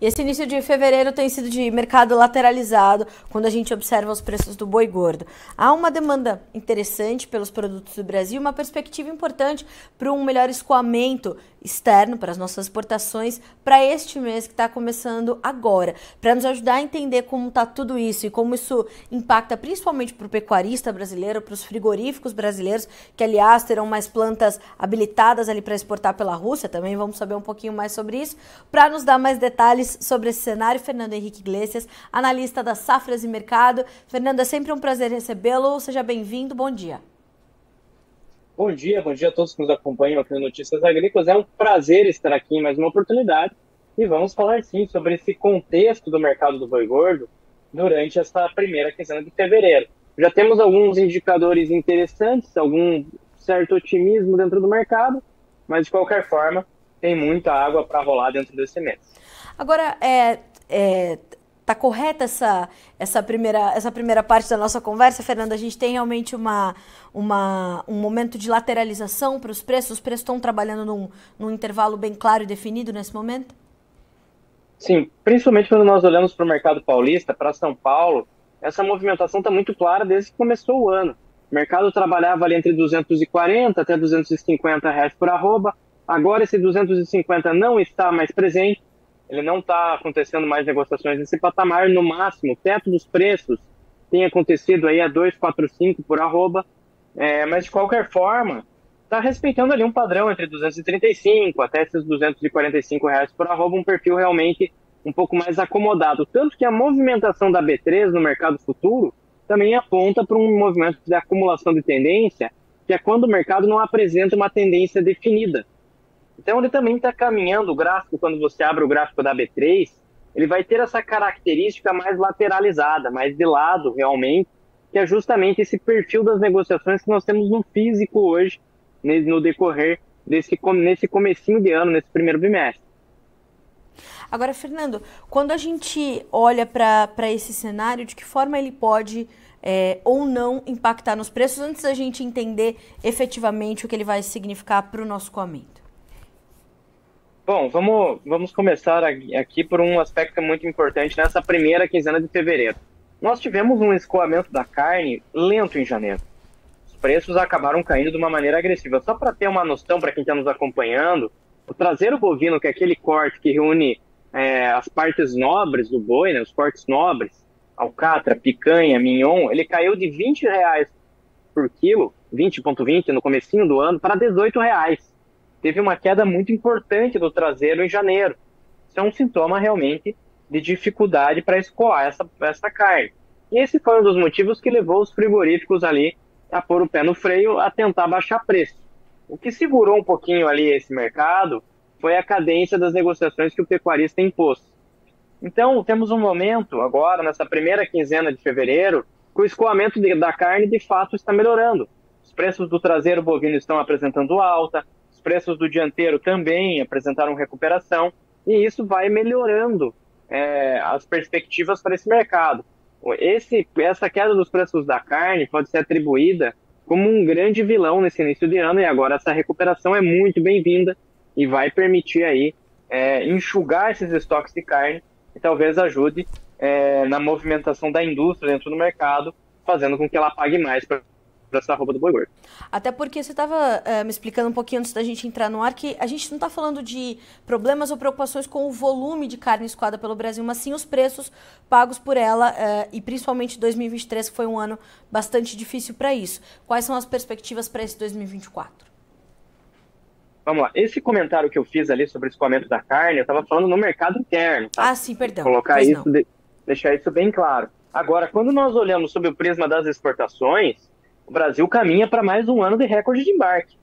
E esse início de fevereiro tem sido de mercado lateralizado quando a gente observa os preços do boi gordo. Há uma demanda interessante pelos produtos do Brasil, uma perspectiva importante para um melhor escoamento externo para as nossas exportações para este mês que está começando agora. Para nos ajudar a entender como está tudo isso e como isso impacta principalmente para o pecuarista brasileiro, para os frigoríficos brasileiros, que aliás terão mais plantas habilitadas ali para exportar pela Rússia, também vamos saber um pouquinho mais sobre isso. Para nos dar mais detalhes sobre esse cenário, Fernando Henrique Iglesias, analista das safras e mercado. Fernando, é sempre um prazer recebê-lo, seja bem-vindo, bom dia. Bom dia a todos que nos acompanham aqui no Notícias Agrícolas. É um prazer estar aqui em mais uma oportunidade e vamos falar sim sobre esse contexto do mercado do boi gordo durante essa primeira quinzena de fevereiro. Já temos alguns indicadores interessantes, algum certo otimismo dentro do mercado, mas de qualquer forma tem muita água para rolar dentro desse mês. Agora, tá correta essa primeira parte da nossa conversa, Fernando? A gente tem realmente um momento de lateralização para os preços estão trabalhando num intervalo bem claro e definido nesse momento? Sim, principalmente quando nós olhamos para o mercado paulista, para São Paulo, essa movimentação está muito clara desde que começou o ano. O mercado trabalhava ali entre 240 até 250 reais por arroba, agora esse 250 não está mais presente, ele não está acontecendo mais negociações nesse patamar, no máximo, o teto dos preços tem acontecido aí a 245 por arroba, mas de qualquer forma, está respeitando ali um padrão entre 235 até esses 245 reais por arroba, um perfil realmente um pouco mais acomodado. Tanto que a movimentação da B3 no mercado futuro também aponta para um movimento de acumulação de tendência, que é quando o mercado não apresenta uma tendência definida. Então ele também está caminhando, o gráfico, quando você abre o gráfico da B3, ele vai ter essa característica mais lateralizada, mais de lado realmente, que é justamente esse perfil das negociações que nós temos no físico hoje, no decorrer nesse comecinho de ano, nesse primeiro bimestre. Agora, Fernando, quando a gente olha para esse cenário, de que forma ele pode ou não impactar nos preços, antes da gente entender efetivamente o que ele vai significar para o nosso escoamento? Bom, vamos começar aqui por um aspecto muito importante nessa primeira quinzena de fevereiro. Nós tivemos um escoamento da carne lento em janeiro. Os preços acabaram caindo de uma maneira agressiva. Só para ter uma noção, para quem está nos acompanhando, o traseiro bovino, que é aquele corte que reúne as partes nobres do boi, né, os cortes nobres, alcatra, picanha, mignon, ele caiu de R$ 20 por quilo, 20,20 no comecinho do ano, para R$ 18. Teve uma queda muito importante do traseiro em janeiro. Isso é um sintoma realmente de dificuldade para escoar essa carne. E esse foi um dos motivos que levou os frigoríficos ali a pôr o pé no freio, a tentar baixar preço. O que segurou um pouquinho ali esse mercado foi a cadência das negociações que o pecuarista impôs. Então, temos um momento agora, nessa primeira quinzena de fevereiro, que o escoamento da carne de fato está melhorando. Os preços do traseiro bovino estão apresentando alta, os preços do dianteiro também apresentaram recuperação, e isso vai melhorando as perspectivas para esse mercado. Essa queda dos preços da carne pode ser atribuída como um grande vilão nesse início de ano, e agora essa recuperação é muito bem-vinda e vai permitir aí enxugar esses estoques de carne e talvez ajude na movimentação da indústria dentro do mercado, fazendo com que ela pague mais para essa arroba do boi gordo. Até porque você estava me explicando um pouquinho antes da gente entrar no ar que a gente não está falando de problemas ou preocupações com o volume de carne escoada pelo Brasil, mas sim os preços pagos por ela e principalmente 2023, que foi um ano bastante difícil para isso. Quais são as perspectivas para esse 2024? Vamos lá, esse comentário que eu fiz ali sobre o escoamento da carne, eu estava falando no mercado interno, tá? Ah, sim, perdão. Colocar isso, deixar isso bem claro. Agora, quando nós olhamos sob o prisma das exportações, o Brasil caminha para mais um ano de recorde de embarque.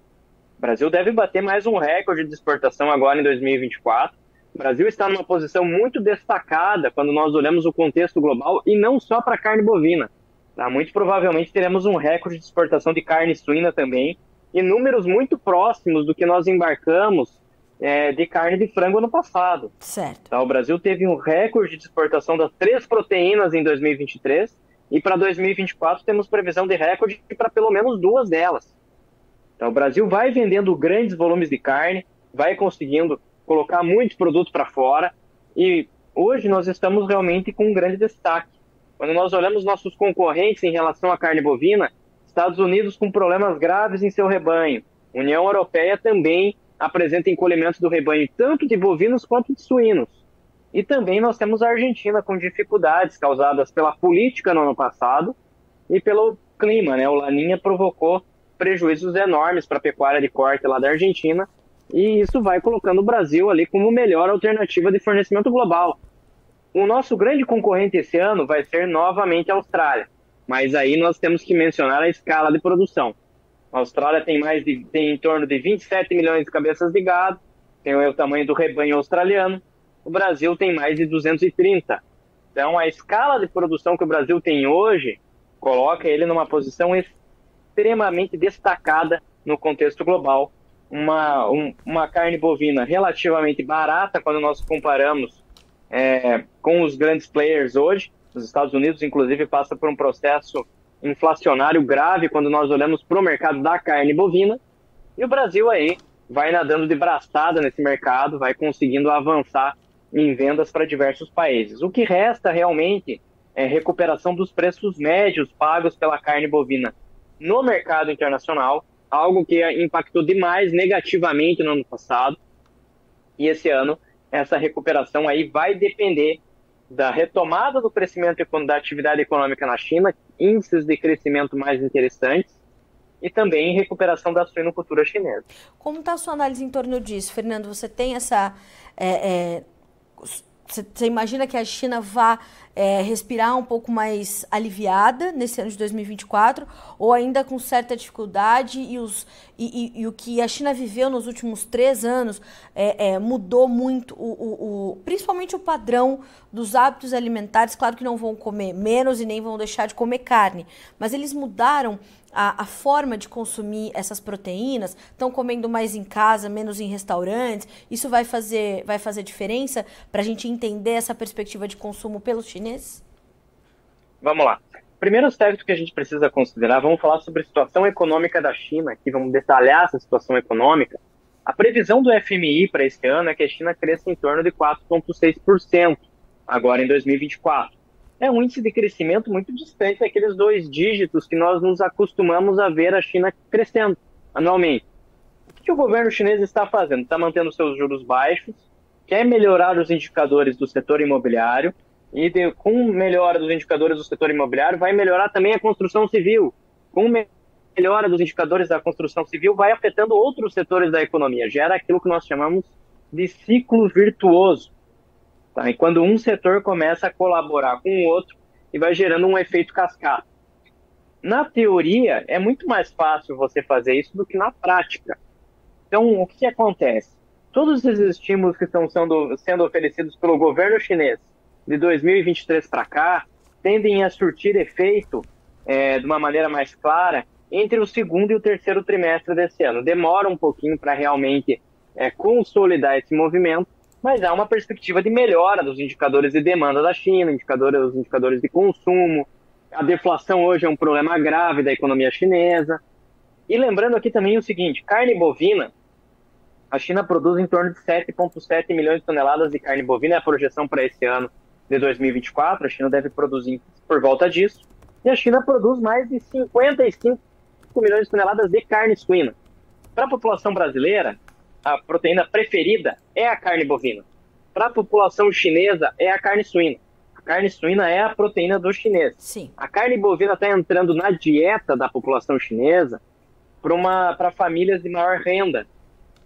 O Brasil deve bater mais um recorde de exportação agora em 2024. O Brasil está numa posição muito destacada quando nós olhamos o contexto global e não só para a carne bovina. Tá? Muito provavelmente teremos um recorde de exportação de carne suína também e números muito próximos do que nós embarcamos de carne de frango ano passado. Certo. Tá? O Brasil teve um recorde de exportação das 3 proteínas em 2023 e para 2024 temos previsão de recorde para pelo menos 2 delas. Então, o Brasil vai vendendo grandes volumes de carne, vai conseguindo colocar muito produto para fora e hoje nós estamos realmente com um grande destaque. Quando nós olhamos nossos concorrentes em relação à carne bovina, Estados Unidos com problemas graves em seu rebanho, União Europeia também apresenta encolhimento do rebanho, tanto de bovinos quanto de suínos. E também nós temos a Argentina com dificuldades causadas pela política no ano passado e pelo clima, né? O Laninha provocou prejuízos enormes para a pecuária de corte lá da Argentina, e isso vai colocando o Brasil ali como melhor alternativa de fornecimento global. O nosso grande concorrente esse ano vai ser novamente a Austrália, mas aí nós temos que mencionar a escala de produção. A Austrália tem em torno de 27 milhões de cabeças de gado, tem o tamanho do rebanho australiano. O Brasil tem mais de 230. Então, a escala de produção que o Brasil tem hoje coloca ele numa posição extremamente destacada no contexto global. Uma carne bovina relativamente barata quando nós comparamos com os grandes players hoje. Os Estados Unidos, inclusive, passa por um processo inflacionário grave quando nós olhamos para o mercado da carne bovina. E o Brasil aí vai nadando de braçada nesse mercado, vai conseguindo avançar em vendas para diversos países. O que resta realmente é recuperação dos preços médios pagos pela carne bovina no mercado internacional, algo que impactou demais negativamente no ano passado. E esse ano, essa recuperação aí vai depender da retomada do crescimento da atividade econômica na China, índices de crescimento mais interessantes, e também recuperação da suinocultura chinesa. Como está a sua análise em torno disso, Fernando? Você tem essa... Você imagina que a China vá respirar um pouco mais aliviada nesse ano de 2024, ou ainda com certa dificuldade, e o que a China viveu nos últimos 3 anos mudou muito, principalmente o padrão dos hábitos alimentares? Claro que não vão comer menos e nem vão deixar de comer carne, mas eles mudaram a forma de consumir essas proteínas, estão comendo mais em casa, menos em restaurantes. Isso vai fazer diferença para a gente entender essa perspectiva de consumo pelos chineses? Vamos lá. Primeiro aspecto que a gente precisa considerar, vamos falar sobre a situação econômica da China, aqui vamos detalhar essa situação econômica. A previsão do FMI para esse ano é que a China cresça em torno de 4,6% agora em 2024. É um índice de crescimento muito distante daqueles 2 dígitos que nós nos acostumamos a ver a China crescendo anualmente. O que o governo chinês está fazendo? Está mantendo seus juros baixos, quer melhorar os indicadores do setor imobiliário, e com melhora dos indicadores do setor imobiliário vai melhorar também a construção civil. Com melhora dos indicadores da construção civil vai afetando outros setores da economia, gera aquilo que nós chamamos de ciclo virtuoso. Tá? E quando um setor começa a colaborar com o outro e vai gerando um efeito cascata. Na teoria, é muito mais fácil você fazer isso do que na prática. Então, o que acontece? Todos esses estímulos que estão sendo oferecidos pelo governo chinês de 2023 para cá tendem a surtir efeito de uma maneira mais clara entre o segundo e o terceiro trimestre desse ano. Demora um pouquinho para realmente consolidar esse movimento, mas há uma perspectiva de melhora dos indicadores de demanda da China, os indicadores de consumo. A deflação hoje é um problema grave da economia chinesa. E lembrando aqui também o seguinte, carne bovina, a China produz em torno de 7,7 milhões de toneladas de carne bovina, é a projeção para esse ano de 2024, a China deve produzir por volta disso, e a China produz mais de 55 milhões de toneladas de carne suína. Para a população brasileira, a proteína preferida é a carne bovina. Para a população chinesa, é a carne suína. A carne suína é a proteína do chinês. Sim. A carne bovina está entrando na dieta da população chinesa para famílias de maior renda,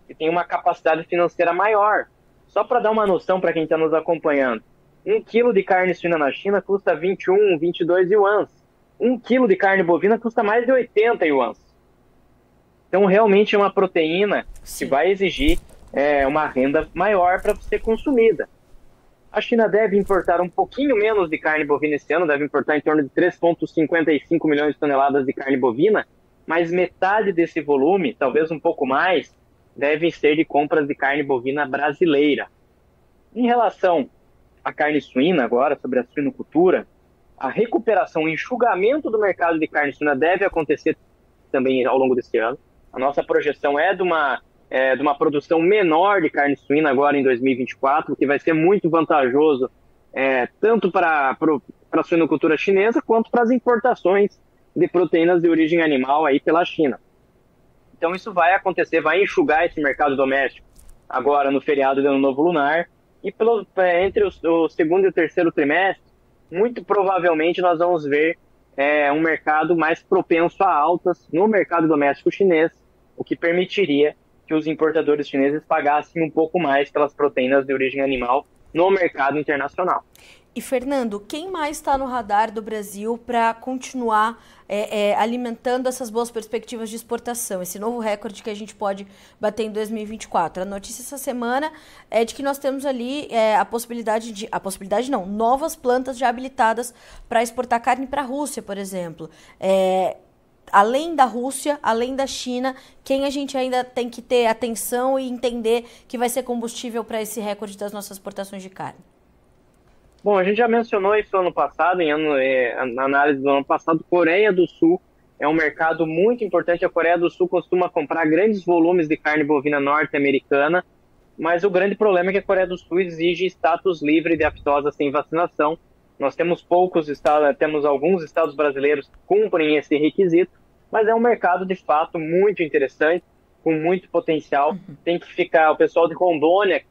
que tem uma capacidade financeira maior. Só para dar uma noção para quem está nos acompanhando, 1 quilo de carne suína na China custa 21, 22 yuans. 1 quilo de carne bovina custa mais de 80 yuans. Então, realmente é uma proteína que vai exigir uma renda maior para ser consumida. A China deve importar um pouquinho menos de carne bovina esse ano, deve importar em torno de 3,55 milhões de toneladas de carne bovina, mas metade desse volume, talvez um pouco mais, devem ser de compras de carne bovina brasileira. Em relação à carne suína agora, sobre a suinocultura, a recuperação, o enxugamento do mercado de carne suína deve acontecer também ao longo desse ano. A nossa projeção é de uma produção menor de carne suína agora em 2024, que vai ser muito vantajoso tanto para a suinocultura chinesa quanto para as importações de proteínas de origem animal aí pela China. Então isso vai acontecer, vai enxugar esse mercado doméstico agora no feriado de Ano Novo Lunar e entre o segundo e o terceiro trimestre, muito provavelmente nós vamos ver um mercado mais propenso a altas no mercado doméstico chinês, o que permitiria que os importadores chineses pagassem um pouco mais pelas proteínas de origem animal no mercado internacional. E, Fernando, quem mais está no radar do Brasil para continuar alimentando essas boas perspectivas de exportação, esse novo recorde que a gente pode bater em 2024? A notícia essa semana é de que nós temos ali novas plantas já habilitadas para exportar carne para a Rússia, por exemplo. Além da Rússia, além da China, quem a gente ainda tem que ter atenção e entender que vai ser combustível para esse recorde das nossas exportações de carne? Bom, a gente já mencionou isso ano passado, na análise do ano passado. Coreia do Sul é um mercado muito importante. A Coreia do Sul costuma comprar grandes volumes de carne bovina norte-americana, mas o grande problema é que a Coreia do Sul exige status livre de aftosa sem vacinação. Nós temos alguns estados brasileiros que cumprem esse requisito, mas é um mercado de fato muito interessante, com muito potencial. Tem que ficar, o pessoal de Rondônia, que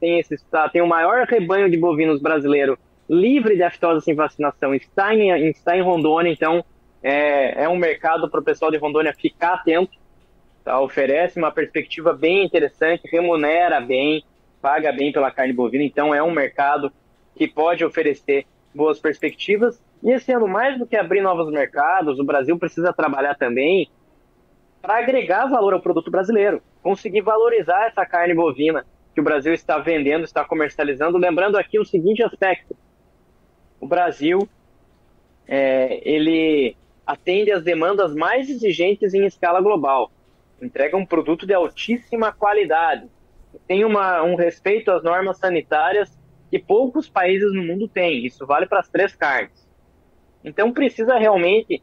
tem o maior rebanho de bovinos brasileiro livre de aftosa sem vacinação, está em Rondônia, então é um mercado para o pessoal de Rondônia ficar atento, tá? Oferece uma perspectiva bem interessante, remunera bem, paga bem pela carne bovina, então é um mercado que pode oferecer boas perspectivas. E esse ano, mais do que abrir novos mercados, o Brasil precisa trabalhar também para agregar valor ao produto brasileiro, conseguir valorizar essa carne bovina que o Brasil está vendendo, está comercializando. Lembrando aqui o seguinte aspecto: o Brasil, ele atende às demandas mais exigentes em escala global, entrega um produto de altíssima qualidade, tem um respeito às normas sanitárias que poucos países no mundo têm. Isso vale para as 3 carnes. Então precisa realmente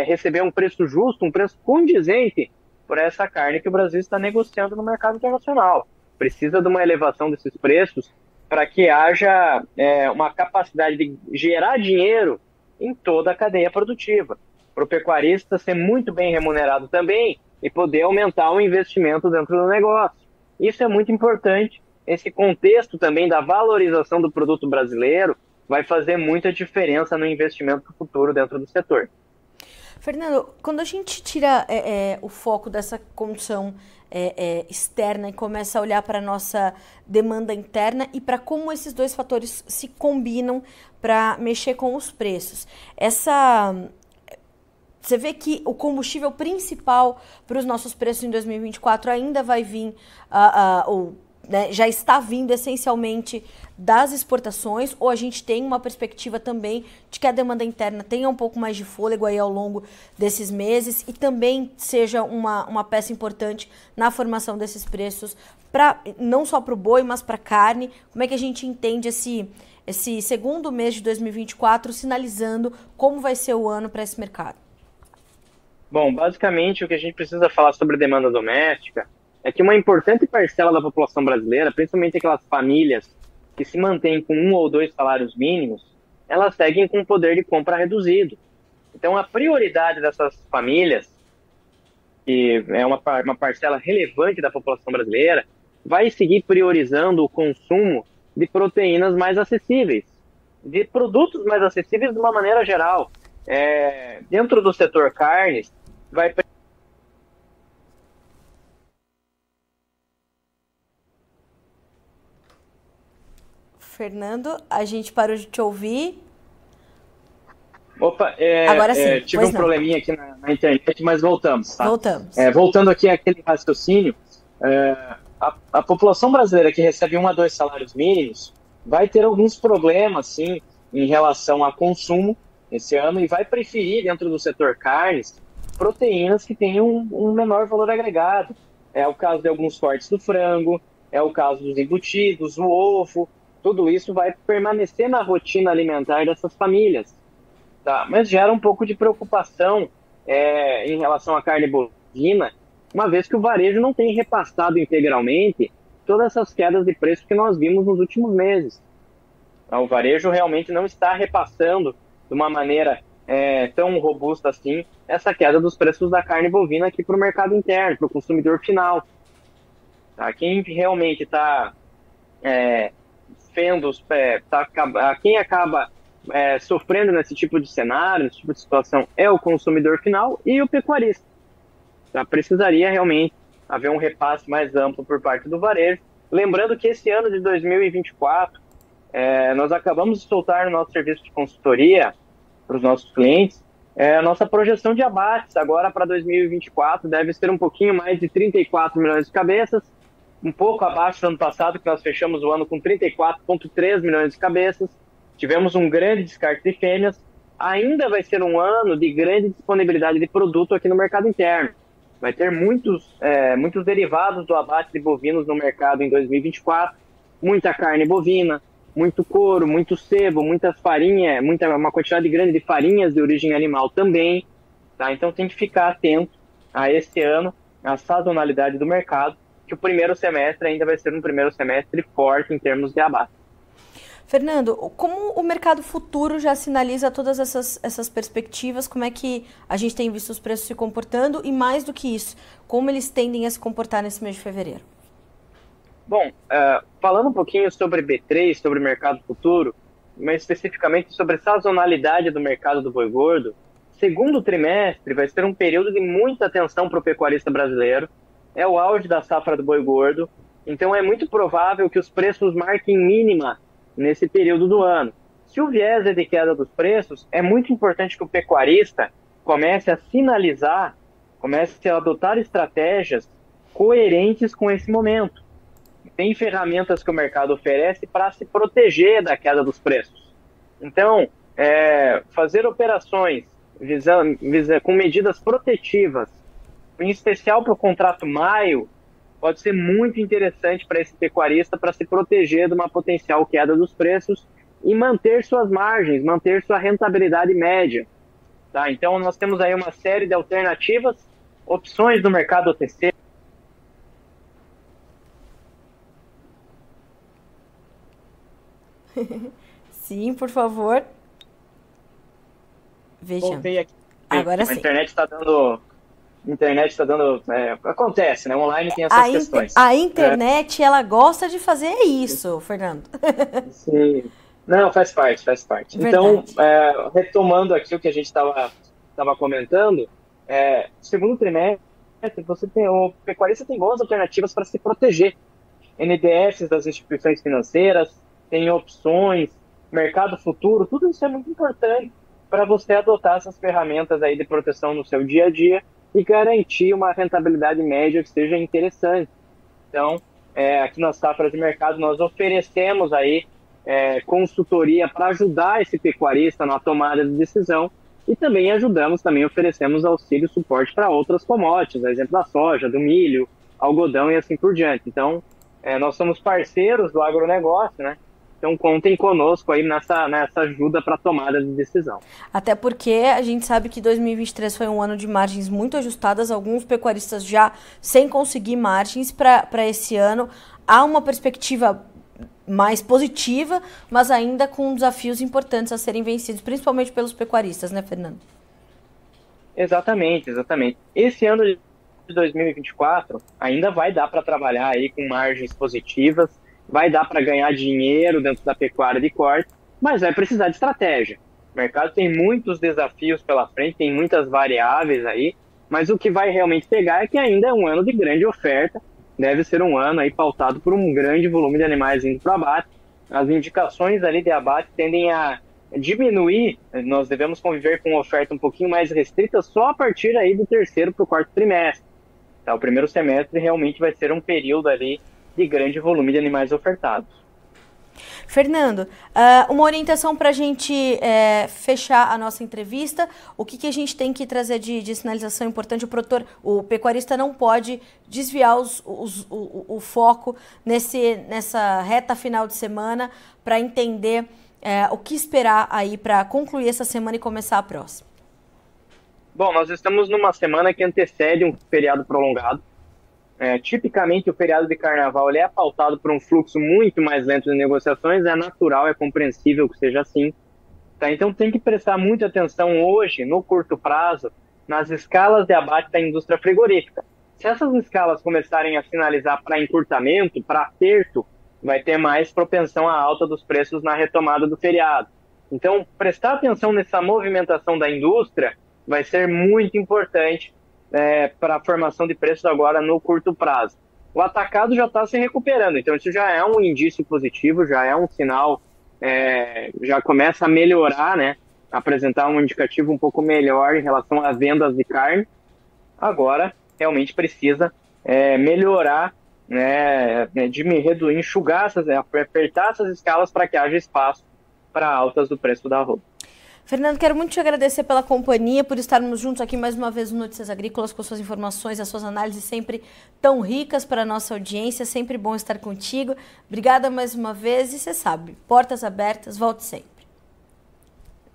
receber um preço justo, um preço condizente por essa carne que o Brasil está negociando no mercado internacional. Precisa de uma elevação desses preços para que haja uma capacidade de gerar dinheiro em toda a cadeia produtiva. Para o pecuarista ser muito bem remunerado também e poder aumentar o investimento dentro do negócio. Isso é muito importante. Esse contexto também da valorização do produto brasileiro vai fazer muita diferença no investimento futuro dentro do setor. Fernando, quando a gente tira o foco dessa condição externa e começa a olhar para a nossa demanda interna e para como esses dois fatores se combinam para mexer com os preços, você vê que o combustível principal para os nossos preços em 2024 ainda vai vir, já está vindo essencialmente das exportações, ou a gente tem uma perspectiva também de que a demanda interna tenha um pouco mais de fôlego aí ao longo desses meses e também seja uma peça importante na formação desses preços, não só para o boi, mas para a carne? Como é que a gente entende esse segundo mês de 2024 sinalizando como vai ser o ano para esse mercado? Bom, basicamente o que a gente precisa falar sobre demanda doméstica é que uma importante parcela da população brasileira, principalmente aquelas famílias que se mantêm com 1 ou 2 salários mínimos, elas seguem com poder de compra reduzido. Então, a prioridade dessas famílias, que é uma parcela relevante da população brasileira, vai seguir priorizando o consumo de proteínas mais acessíveis, de produtos mais acessíveis de uma maneira geral. Dentro do setor carnes, vai... Fernando, a gente parou de te ouvir. Opa, agora sim. Tive um probleminha aqui na internet, mas voltamos. Tá? Voltamos. Voltando aqui àquele raciocínio, a população brasileira que recebe 1 a 2 salários mínimos vai ter alguns problemas, sim, em relação a consumo esse ano e vai preferir, dentro do setor carnes, proteínas que tenham um menor valor agregado. É o caso de alguns cortes do frango, é o caso dos embutidos, o ovo. Tudo isso vai permanecer na rotina alimentar dessas famílias. Tá? Mas gera um pouco de preocupação em relação à carne bovina, uma vez que o varejo não tem repassado integralmente todas essas quedas de preço que nós vimos nos últimos meses. O varejo realmente não está repassando de uma maneira tão robusta assim essa queda dos preços da carne bovina aqui para o mercado interno, para o consumidor final. Tá? Quem realmente está quem acaba sofrendo nesse tipo de cenário, nesse tipo de situação, é o consumidor final e o pecuarista. Tá? Precisaria realmente haver um repasse mais amplo por parte do varejo. Lembrando que esse ano de 2024, nós acabamos de soltar no nosso serviço de consultoria para os nossos clientes a nossa projeção de abates agora para 2024 deve ser um pouquinho mais de 34 milhões de cabeças, um pouco abaixo do ano passado, que nós fechamos o ano com 34,3 milhões de cabeças. Tivemos um grande descarte de fêmeas. Ainda vai ser um ano de grande disponibilidade de produto aqui no mercado interno. Vai ter muitos derivados do abate de bovinos no mercado em 2024. Muita carne bovina, muito couro, muito sebo, muitas farinhas, uma quantidade grande de farinhas de origem animal também. Tá? Então tem que ficar atento a esse ano, a sazonalidade do mercado, que o primeiro semestre ainda vai ser um primeiro semestre forte em termos de abate. Fernando, como o mercado futuro já sinaliza todas essas perspectivas? Como é que a gente tem visto os preços se comportando? E mais do que isso, como eles tendem a se comportar nesse mês de fevereiro? Bom, falando um pouquinho sobre B3, sobre o mercado futuro, mas especificamente sobre a sazonalidade do mercado do boi gordo, segundo trimestre vai ser um período de muita atenção para o pecuarista brasileiro. É o auge da safra do boi gordo, então é muito provável que os preços marquem mínima nesse período do ano. Se o viés é de queda dos preços, é muito importante que o pecuarista comece a sinalizar, comece a adotar estratégias coerentes com esse momento. Tem ferramentas que o mercado oferece para se proteger da queda dos preços. Então, fazer operações com medidas protetivas, em especial para o contrato maio, pode ser muito interessante para esse pecuarista para se proteger de uma potencial queda dos preços e manter suas margens, manter sua rentabilidade média. Tá? Então, nós temos aí uma série de alternativas, opções do mercado OTC. Sim, por favor. Veja. Voltei aqui. Agora sim. A internet está dando... acontece, né? Online tem essas questões. A internet, ela gosta de fazer isso, Fernando. Sim. Não, faz parte. Verdade. Então, retomando aqui o que a gente estava comentando, segundo trimestre, o pecuarista tem boas alternativas para se proteger. NDFs das instituições financeiras, tem opções, mercado futuro, tudo isso é muito importante para você adotar essas ferramentas aí de proteção no seu dia a dia e garantir uma rentabilidade média que seja interessante. Então, aqui nas safras de mercado, nós oferecemos aí consultoria para ajudar esse pecuarista na tomada de decisão e também oferecemos auxílio e suporte para outras commodities, a exemplo da soja, do milho, algodão e assim por diante. Então, nós somos parceiros do agronegócio, né? Então, contem conosco aí nessa ajuda para a tomada de decisão. Até porque a gente sabe que 2023 foi um ano de margens muito ajustadas, alguns pecuaristas já sem conseguir margens para esse ano. Há uma perspectiva mais positiva, mas ainda com desafios importantes a serem vencidos, principalmente pelos pecuaristas, né, Fernando? Exatamente. Esse ano de 2024 ainda vai dar para trabalhar aí com margens positivas, vai dar para ganhar dinheiro dentro da pecuária de corte, mas vai precisar de estratégia. O mercado tem muitos desafios pela frente, tem muitas variáveis aí, mas o que vai realmente pegar é que ainda é um ano de grande oferta, deve ser um ano aí pautado por um grande volume de animais indo para o abate. As indicações ali de abate tendem a diminuir, nós devemos conviver com uma oferta um pouquinho mais restrita só a partir aí do terceiro para o quarto trimestre. Tá? O primeiro semestre realmente vai ser um período ali de grande volume de animais ofertados. Fernando, uma orientação para a gente fechar a nossa entrevista, o que a gente tem que trazer de sinalização importante? O pecuarista não pode desviar o foco nessa reta final de semana para entender o que esperar aí para concluir essa semana e começar a próxima. Bom, nós estamos numa semana que antecede um feriado prolongado. tipicamente o feriado de carnaval ele é pautado por um fluxo muito mais lento de negociações, é natural, é compreensível que seja assim. Tá? Então tem que prestar muita atenção hoje, no curto prazo, nas escalas de abate da indústria frigorífica. Se essas escalas começarem a sinalizar para encurtamento, para aperto, vai ter mais propensão à alta dos preços na retomada do feriado. Então, prestar atenção nessa movimentação da indústria vai ser muito importante para a formação de preços agora no curto prazo. O atacado já está se recuperando, então isso já é um indício positivo, já é um sinal, já começa a melhorar, né? Apresentar um indicativo um pouco melhor em relação às vendas de carne. Agora, realmente precisa melhorar, né, enxugar, apertar essas escalas para que haja espaço para altas do preço da arroba. Fernando, quero muito te agradecer pela companhia, por estarmos juntos aqui mais uma vez no Notícias Agrícolas, com suas informações, as suas análises sempre tão ricas para a nossa audiência. Sempre bom estar contigo. Obrigada mais uma vez e você sabe, portas abertas, volte sempre.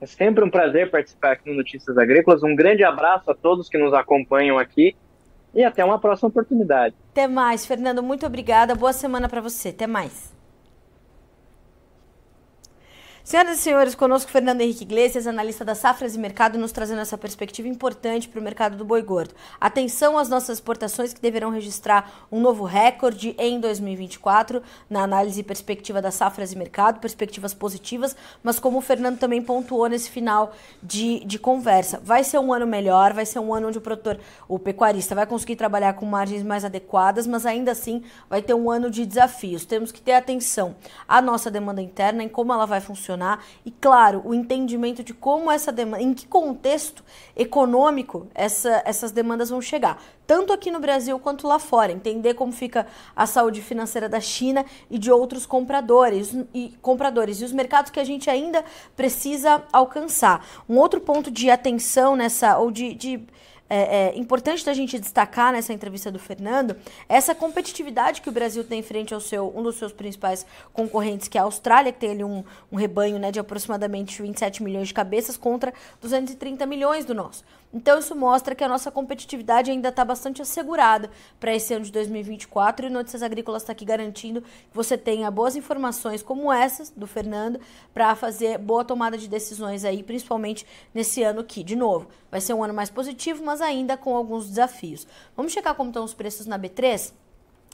É sempre um prazer participar aqui no Notícias Agrícolas. Um grande abraço a todos que nos acompanham aqui e até uma próxima oportunidade. Até mais, Fernando. Muito obrigada. Boa semana para você. Até mais. Senhoras e senhores, conosco Fernando Henrique Iglesias, analista da Safras e Mercado, nos trazendo essa perspectiva importante para o mercado do boi gordo. Atenção às nossas exportações que deverão registrar um novo recorde em 2024, na análise e perspectiva da Safras e Mercado, perspectivas positivas, mas como o Fernando também pontuou nesse final de conversa, vai ser um ano melhor, vai ser um ano onde o pecuarista vai conseguir trabalhar com margens mais adequadas, mas ainda assim vai ter um ano de desafios. Temos que ter atenção à nossa demanda interna, em como ela vai funcionar, e claro, o entendimento de como essa demanda, em que contexto econômico essas demandas vão chegar, tanto aqui no Brasil quanto lá fora, entender como fica a saúde financeira da China e de outros compradores e os mercados que a gente ainda precisa alcançar. Um outro ponto de atenção importante da gente destacar nessa entrevista do Fernando é essa competitividade que o Brasil tem frente ao um dos seus principais concorrentes, que é a Austrália, que tem ali um rebanho, né, de aproximadamente 27 milhões de cabeças contra 230 milhões do nosso. Então isso mostra que a nossa competitividade ainda está bastante assegurada para esse ano de 2024 e Notícias Agrícolas está aqui garantindo que você tenha boas informações como essas do Fernando para fazer boa tomada de decisões aí, principalmente nesse ano que, de novo, vai ser um ano mais positivo, mas ainda com alguns desafios. Vamos checar como estão os preços na B3?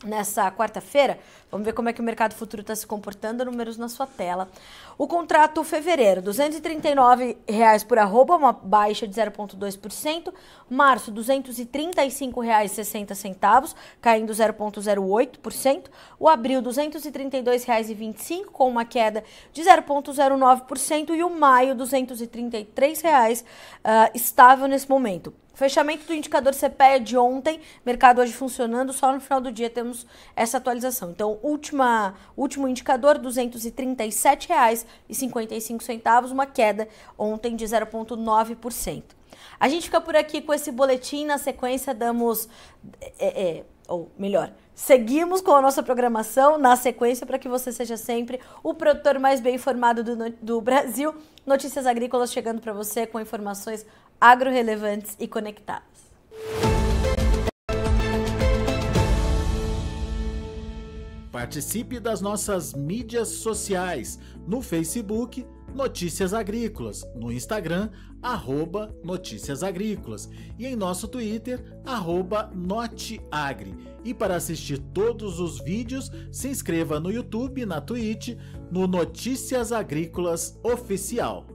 Nessa quarta-feira, vamos ver como é que o mercado futuro está se comportando, números na sua tela. O contrato fevereiro, R$ 239,00 por arroba, uma baixa de 0,2%. Março, R$ 235,60, caindo 0,08%. O abril, R$ 232,25, com uma queda de 0,09%. E o maio, R$ 233,00, estável nesse momento. Fechamento do indicador CPEA de ontem, mercado hoje funcionando, só no final do dia temos essa atualização. Então, último indicador, R$ 237,55, uma queda ontem de 0,9%. A gente fica por aqui com esse boletim, na sequência seguimos com a nossa programação na sequência para que você seja sempre o produtor mais bem informado do Brasil. Notícias Agrícolas chegando para você com informações agro-relevantes e conectadas. Participe das nossas mídias sociais, no Facebook, Notícias Agrícolas, no Instagram, @Notícias Agrícolas e em nosso Twitter, @Noteagri. E para assistir todos os vídeos, se inscreva no YouTube, na Twitch, no Notícias Agrícolas Oficial.